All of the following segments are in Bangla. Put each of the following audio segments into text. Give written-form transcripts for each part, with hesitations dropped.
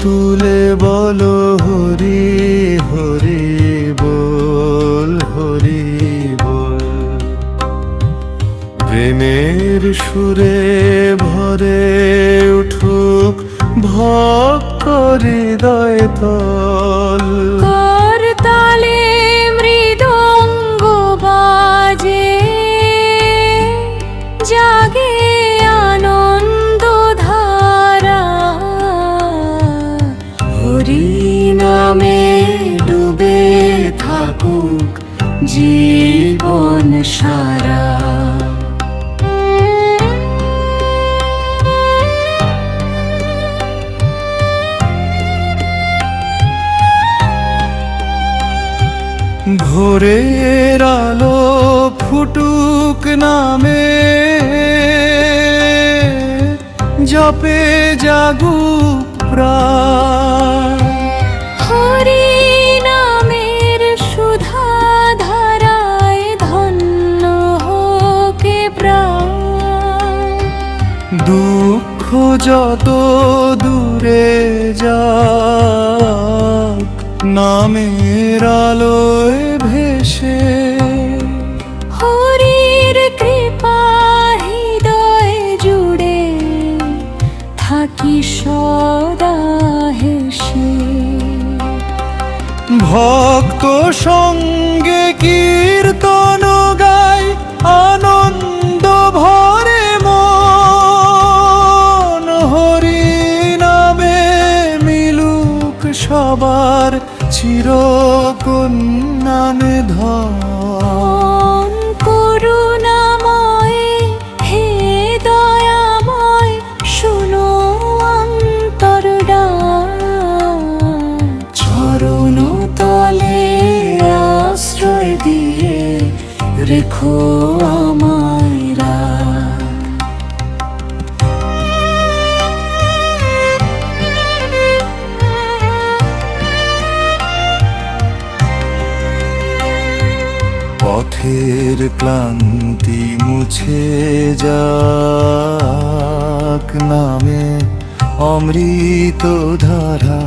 তুলে বলো হরি হরি বল, হরি বল। প্রেমের সুরে ভরে উঠুক ভক্ত হৃদয় তল। করতালে মৃদঙ্গ বাজে, জাগে আনন্দ ধারা। হরি নামে ডুবে থাকুক জীবন সারা। ভোরের আলো ফুটুক নামে, জপে জাগুক প্রাণ। হরি নামের সুধা ধারায় ধন্য হোকে প্রাণ। দুঃখ যত দূরে যাক নামের আলোয় ভেসে। হরির কৃপা হৃদয় জুড়ে থাকি সদা হেসে। ভক্ত সঙ্গে কীর্তন গাই আনন্দ ভরে মন। হরি নামে মিলুক সবার চিরকন্যানে ধন। করুণাময় হে দয়াময় শোনো অন্তর ডাক। চরণ তলে আশ্রয় দিয়ে রেখো আমায় রাখ। পথের ক্লান্তি মুছে যাক নামে অমৃত ধারা।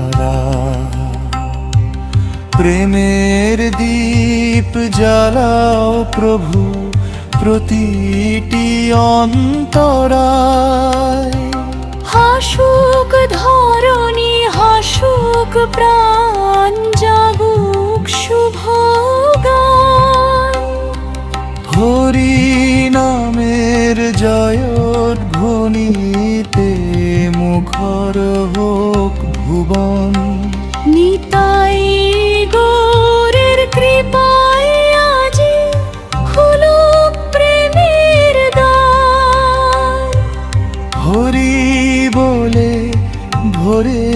প্রেমের দীপ জ্বালাও প্রভু প্রতিটি অন্তরায়। হাসুক ধরণী হাসুক প্রাণ, জাগুক শুভ গান। হরি নামের জয়ধ্বনিতে মুখর হোক ভুবন। নিতাই গৌরের কৃপায় আজি খুলুক প্রেমের দ্বার। হরি বলে ভরে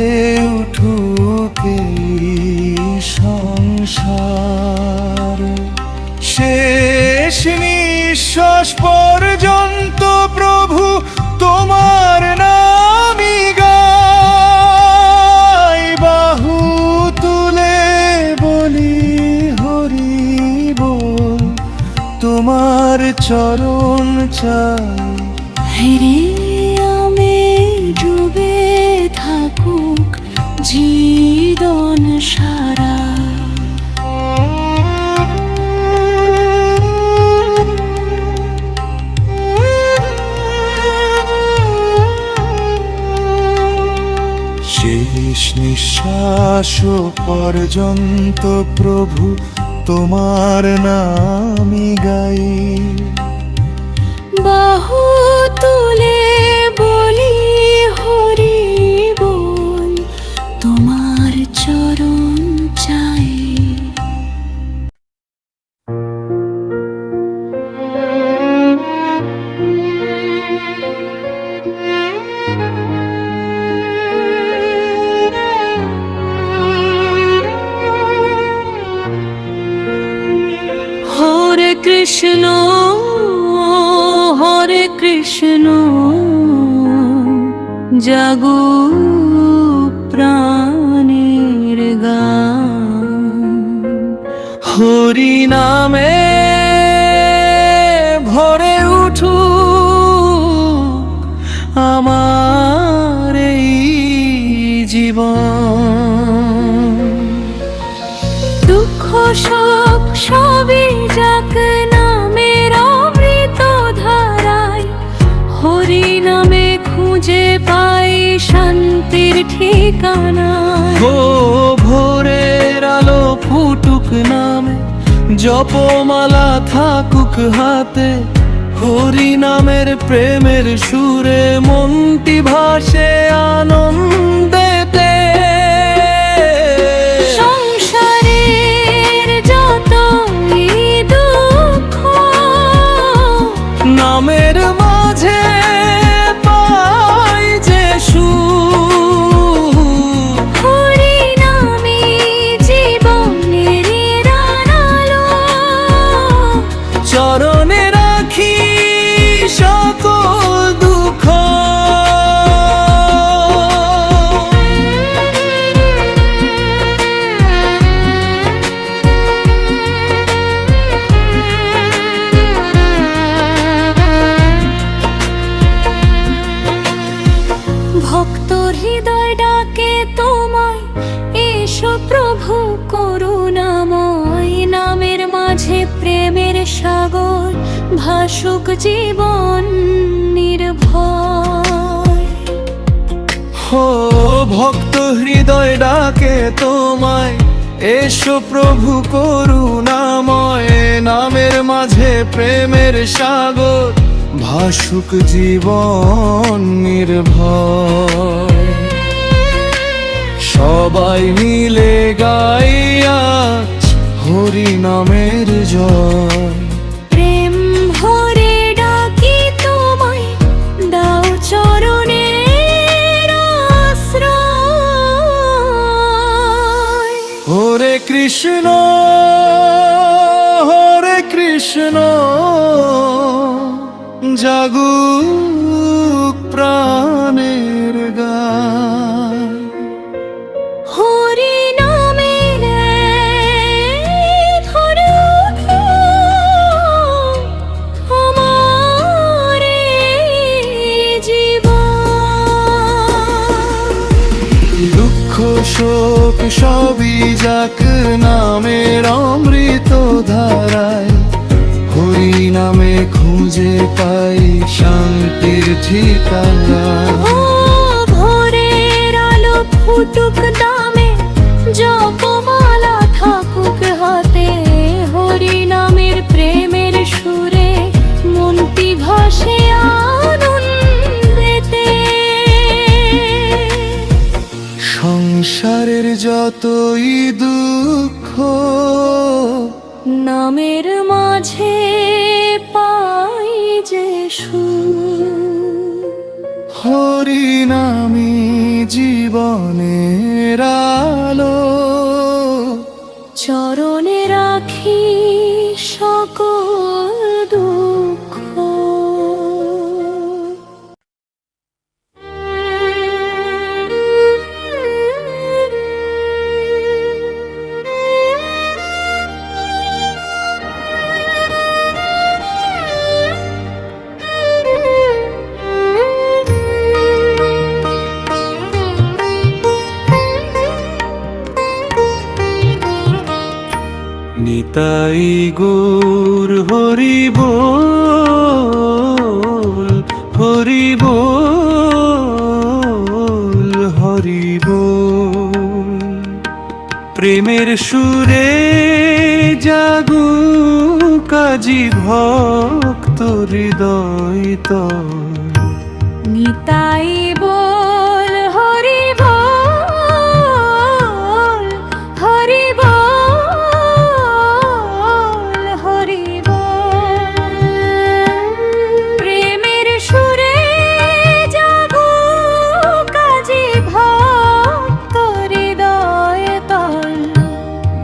উঠুক এই সংসার। শেষ নিঃশ্বাস পর্যন্ত প্রভু তোমার নামই গাই। বাহু তুলে বলি হরি বল, তোমার চরণ চাই। হরি নামে ডুবে থাকুক জীবন সারা। শেষ নিঃশ্বাস পর্যন্ত প্রভু তোমার নামই গাই। বাহু তুলে বলি হরি বল, তোমার চরণ চাই। হরে কৃষ্ণ হরে কৃষ্ণ, জাগো প্রাণের গান। হরি নামে ভরে উঠুক আমার এই জীবন। শোক সবই যাক নামের অমৃত ধারায়, হরি নামে খুঁজে পাই শান্তির ঠিকানা। ও ভোরের আলো ফুটুক নামে, জপমালা থাকুক হাতে, হরি নামের প্রেমের সুরে মনটি ভাসে আনন্দেতে। সংসারের যতই দুঃখ নামের মাঝে পাই যে সুখ, হরি নামে জীবনের আলো, চরণে রাখি সকল দুঃখ। ভক্ত হৃদয় ডাকে তোমায়, এসো প্রভু করুণাময়। নামের মাঝে প্রেমের সাগর, ভাসুক জীবন নির্ভয়। ও ভক্ত হৃদয় ডাকে তোমায়, এসো প্রভু করুণাময়। নামের মাঝে প্রেমের সাগর, ভাসুক জীবন নির্ভয়। সবাই মিলে গাইয়া হরি নামের জয়। প্রেম ভরে ডাকি তোমায়, দাও চরণের আশ্রয়। হরে কৃষ্ণ হরে কৃষ্ণ, জাগুক প্রাণের গান। হরি নামের ধরে ওঠো আমার জীবন। দুঃখ শোক সবই যাক নামের অমৃত ধারায়, হরি নামে খুঁজে পাই শান্তির ঠিকানা। ও ভোরের আলো ফুটুক নামে, জপমালা থাকুক হাতে, হরি নামের প্রেমের সুরে মনটি ভাসে আনন্দেতে। সংসারের যতই দুঃখ নামের মাঝে পাই যে সুখ, হরি নামে জীবনের আলো, চরণে রাখি সকল দুঃখ। নিতাই গৌর হরি বল, হরি বল, হরি বল। প্রেমের সুরে জাগুক আজি ভক্ত হৃদয় তল। নিতাই বল হরি বল, হরি বল, হরি বল। প্রেমের সুরে জাগুক আজি ভক্ত হৃদয় তল।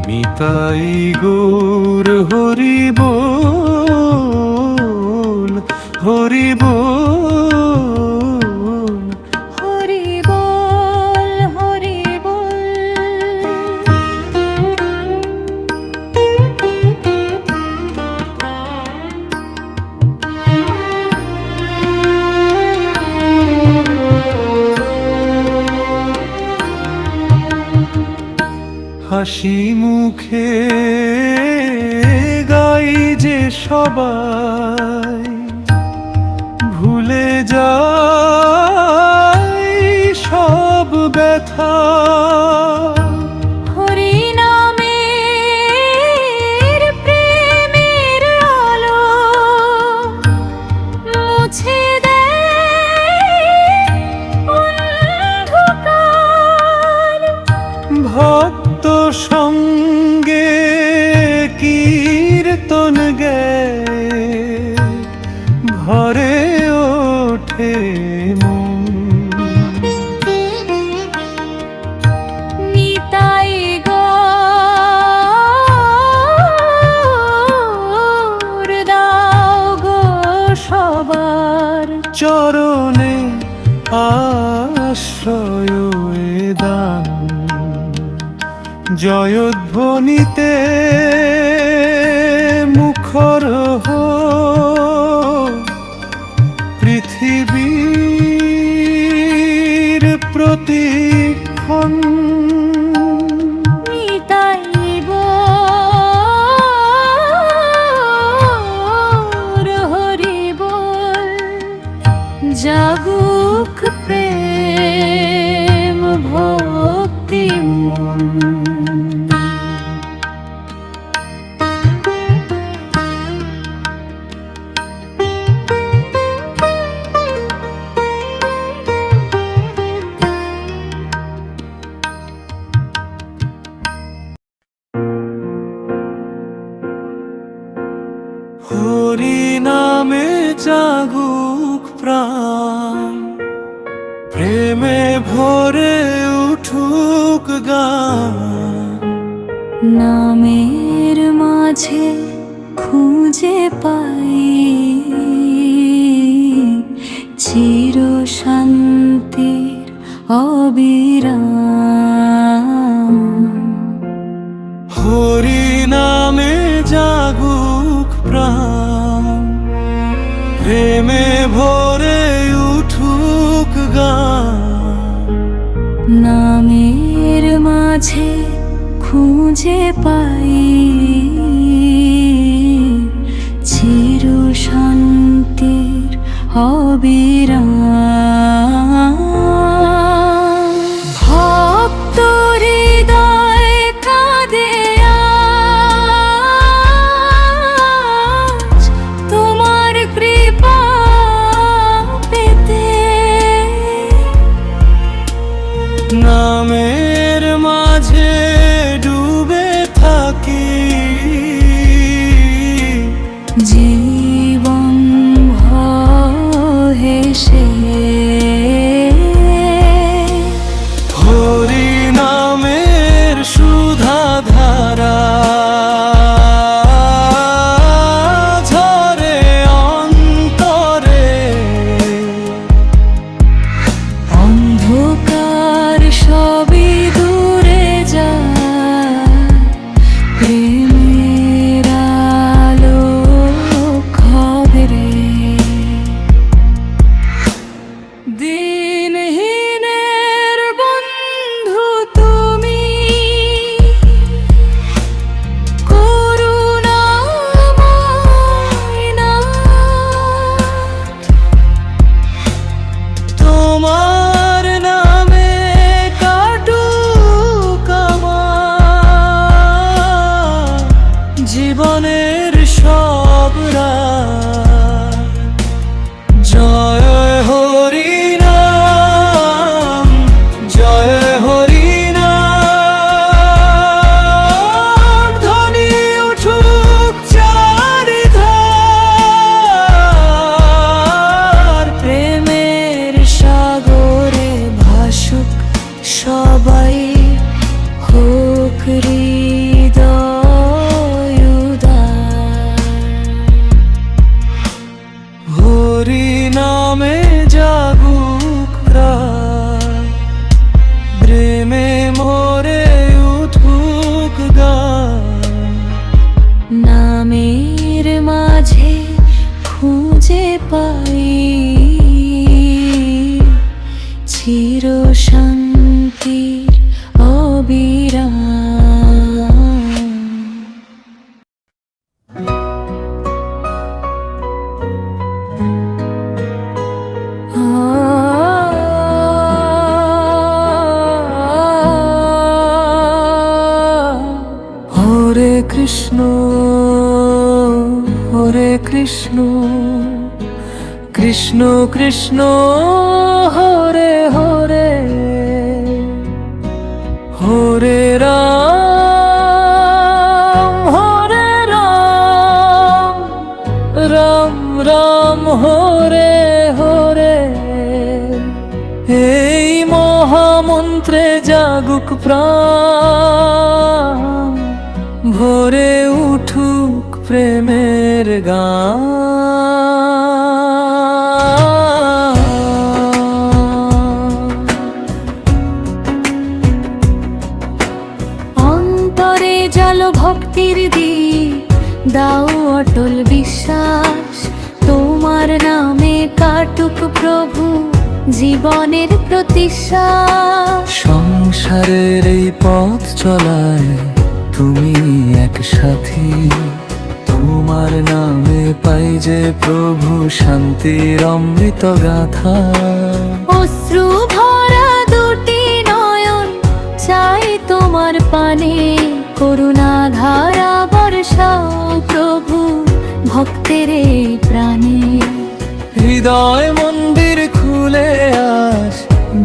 নিতাই গৌর হরি বল, হরি বল, হরি বল, হরি বল। হাসি মুখে গাই যে সবাই, ভুলে যাই সব ব্যথা। হরি নামের প্রেমের আলো মুছে দেয় অন্ধকার। ভক্ত সঙ্গে কীর্তন গায় ভরে ওঠে মন। নিতাই গৌর দাও গো সবার চরণে আশ্রয় এ দান, জয়ধ্বনিতে মুখর হোক পৃথিবীর প্রতিক্ষণ। নিতাই গৌর হরি বল, জাগুক প্রেম ভক্তি মন। হরি নামে জাগুক প্রাণ, প্রেমে ভরে উঠুক গান। নামের মাঝে খুঁজে পাই চির শান্তির অবিরাম। হরি নামে জাগুক প্রাণ, প্রেমে ভরে উঠুক গান। নামের মাঝে খুঁজে পাই চির শান্তির অবিরাম। ভক্ত হৃদয় কাঁদে আজ তোমার কৃপা পেতে। নামের মাঝে ডুবে থাকি, জীবন হেসে। হরি নামের সুধা ধারা ঝরে অন্তরে। অন্ধকার সবই দূরে যায়, প্রেমের আলো খবরে। দিনহীনের বন্ধু তুমি, করুণাময় নাথ। তোমার নামে কাটুক আমার জীবনের সব রাত। জয় হরি নাম, জয় হরি নাম, ধ্বনি উঠুক চারিধার। প্রেমের সাগরে ভাসুক সবাই, হোক হৃদয় উদার। হরি নামে জাগুক প্রাণ, প্রেমে মোরে উঠুক গান। নামের মাঝে খুঁজে পাই চির শান্তির অবিরাম। হরে কৃষ্ণ কৃষ্ণ কৃষ্ণ হরে হরে হরে রাম হরে রাম রাম রাম হরে হরে এই মহামন্ত্রে জাগুক প্রাণ ভরে উঠুক প্রেমের গান অন্তরে জল ভক্তির দ্বীপ দাও অটল বিশ্বাস তোমার নামে কাটুক প্রভু জীবনের প্রতিশ্বাস সংসারের এই পথ চলায় তুমি এক সাথী তোমার নামে পাই যে প্রভু শান্তির অমৃত গাথা অশ্রু ভরা দুটি নয়ন চাই তোমার পানে করুণা ধারা বর্ষাও প্রভু ভক্তের এই প্রাণে হৃদয় মন্দির খুলে আস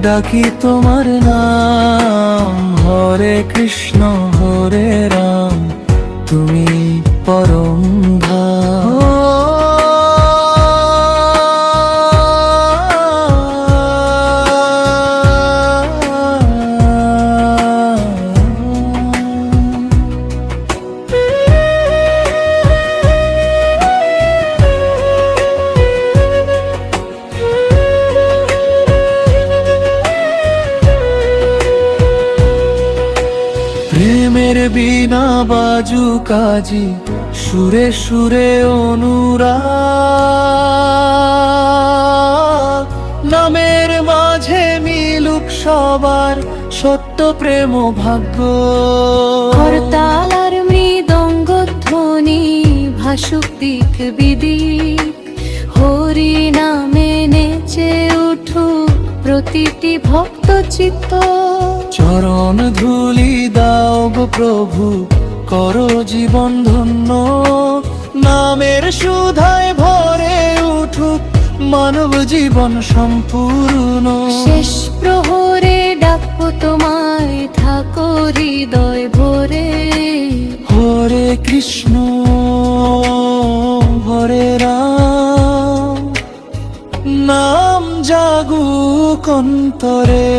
ডাকি তোমার নাম হরে কৃষ্ণ হরে রাম তুমি পরম প্রেমের বিনা বাজু কাজী সুরে সুরে অনুরাগ নামের মাঝে মিলুক সবার সত্য প্রেম ভাগ্য করতাল আর মৃদঙ্গ ধ্বনি ভাসুক দিক বিদিক হরি নামে নেচে উঠুক প্রতিটি ভক্ত চিত্ত চরণ ধুলি দাও গো প্রভু করো জীবন ধন্য নামের সুধায় ভরে উঠুক মানব জীবন সম্পূর্ণ শেষ প্রহরে ডাকবো তোমায় থাকো হৃদয় ভরে হরে কৃষ্ণ হরে রাম নাম জাগুক অন্তরে